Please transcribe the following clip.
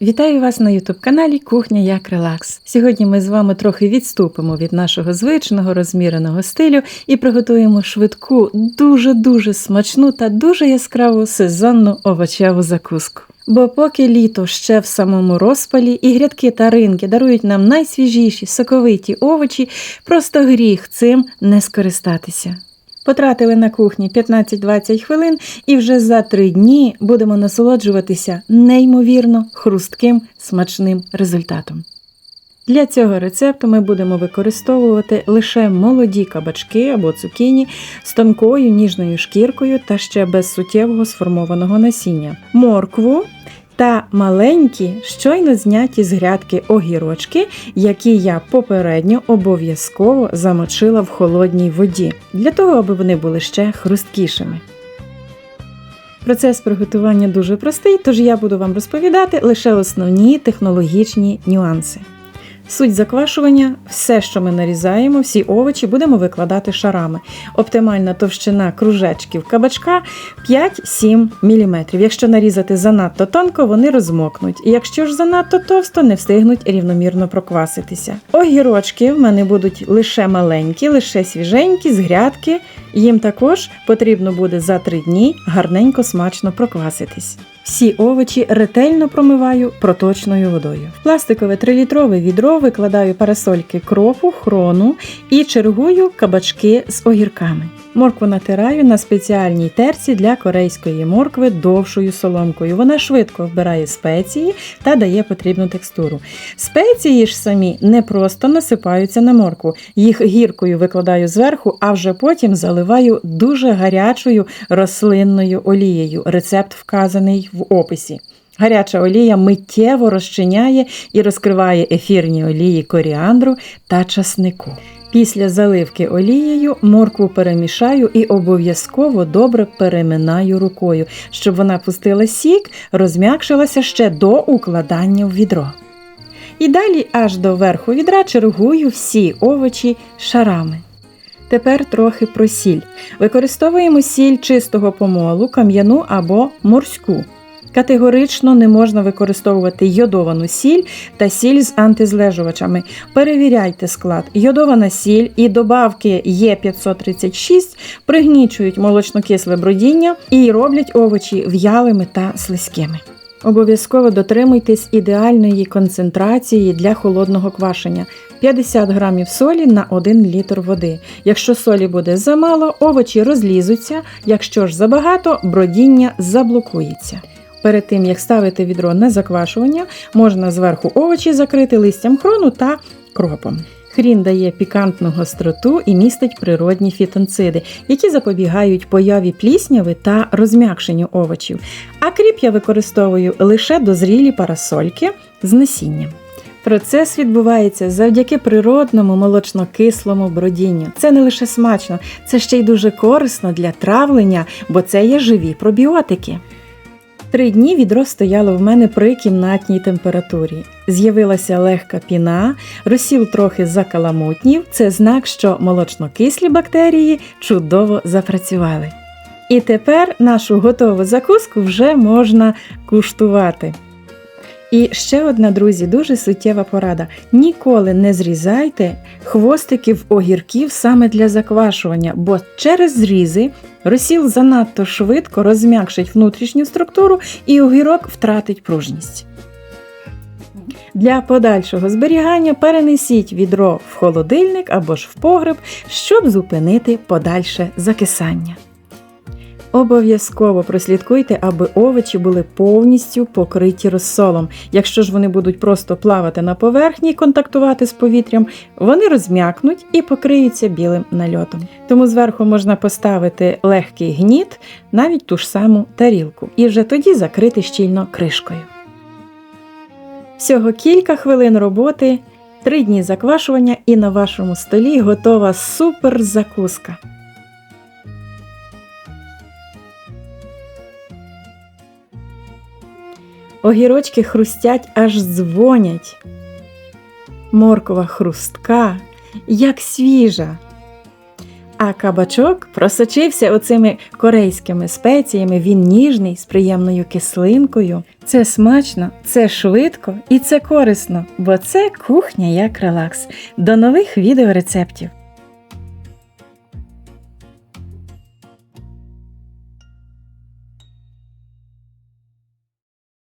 Вітаю вас на YouTube-каналі Кухня як релакс. Сьогодні ми з вами трохи відступимо від нашого звичного розміреного стилю і приготуємо швидку, дуже смачну та дуже яскраву сезонну овочеву закуску. Бо поки літо ще в самому розпалі і грядки та ринки дарують нам найсвіжіші, соковиті овочі, просто гріх цим не скористатися. Потратили на кухні 15-20 хвилин і вже за 3 дні будемо насолоджуватися неймовірно хрустким смачним результатом. Для цього рецепту ми будемо використовувати лише молоді кабачки або цукіні з тонкою ніжною шкіркою та ще без суттєвого сформованого насіння, моркву та маленькі, щойно зняті з грядки огірочки, які я попередньо обов'язково замочила в холодній воді, для того, аби вони були ще хрусткішими. Процес приготування дуже простий, тож я буду вам розповідати лише основні технологічні нюанси. Суть заквашування – все, що ми нарізаємо, всі овочі будемо викладати шарами. Оптимальна товщина кружечків кабачка 5-7 мм. Якщо нарізати занадто тонко, вони розмокнуть. І якщо ж занадто товсто, не встигнуть рівномірно прокваситися. Огірочки в мене будуть лише маленькі, лише свіженькі, з грядки. Їм також потрібно буде за 3 дні гарненько смачно прокваситись. Всі овочі ретельно промиваю проточною водою. В пластикове 3-літрове відро викладаю парасольки кропу, хрону і чергую кабачки з огірками. Моркву натираю на спеціальній терці для корейської моркви довшою соломкою. Вона швидко вбирає спеції та дає потрібну текстуру. Спеції ж самі не просто насипаються на моркву. Їх гіркою викладаю зверху, а вже потім заливаю дуже гарячою рослинною олією. Рецепт вказаний в описі. Гаряча олія миттєво розчиняє і розкриває ефірні олії коріандру та часнику. Після заливки олією моркву перемішаю і обов'язково добре переминаю рукою, щоб вона пустила сік, розм'якшилася ще до укладання в відро. І далі аж до верху відра чергую всі овочі шарами. Тепер трохи про сіль. Використовуємо сіль чистого помолу, кам'яну або морську. Категорично не можна використовувати йодовану сіль та сіль з антизлежувачами. Перевіряйте склад. Йодована сіль і добавки Е536 пригнічують молочнокисле бродіння і роблять овочі в'ялими та слизькими. Обов'язково дотримуйтесь ідеальної концентрації для холодного квашення – 50 грамів солі на 1 літр води. Якщо солі буде замало, овочі розлізуться, якщо ж забагато, бродіння заблокується. Перед тим, як ставити відро на заквашування, можна зверху овочі закрити листям хрону та кропом. Хрін дає пікантну гостроту і містить природні фітонциди, які запобігають появі плісняви та розм'якшенню овочів. А кріп я використовую лише дозрілі парасольки з насінням. Процес відбувається завдяки природному молочно-кислому бродінню. Це не лише смачно, це ще й дуже корисно для травлення, бо це є живі пробіотики. 3 дні відро стояло в мене при кімнатній температурі. З'явилася легка піна, розсіл трохи закаламутнів. Це знак, що молочно-кислі бактерії чудово запрацювали. І тепер нашу готову закуску вже можна куштувати. І ще одна, друзі, дуже суттєва порада. Ніколи не зрізайте хвостиків огірків саме для заквашування, бо через зрізи розсіл занадто швидко розм'якшить внутрішню структуру і огірок втратить пружність. Для подальшого зберігання перенесіть відро в холодильник або ж в погреб, щоб зупинити подальше закисання. Обов'язково прослідкуйте, аби овочі були повністю покриті розсолом. Якщо ж вони будуть просто плавати на поверхні і контактувати з повітрям, вони розм'якнуть і покриються білим нальотом. Тому зверху можна поставити легкий гніт, навіть ту ж саму тарілку, і вже тоді закрити щільно кришкою. Всього кілька хвилин роботи, 3 дні заквашування і на вашому столі готова супер закуска. Огірочки хрустять, аж дзвонять. Морква хрустка, як свіжа. А кабачок просочився оцими корейськими спеціями, він ніжний, з приємною кислинкою. Це смачно, це швидко і це корисно, бо це кухня як релакс. До нових відеорецептів!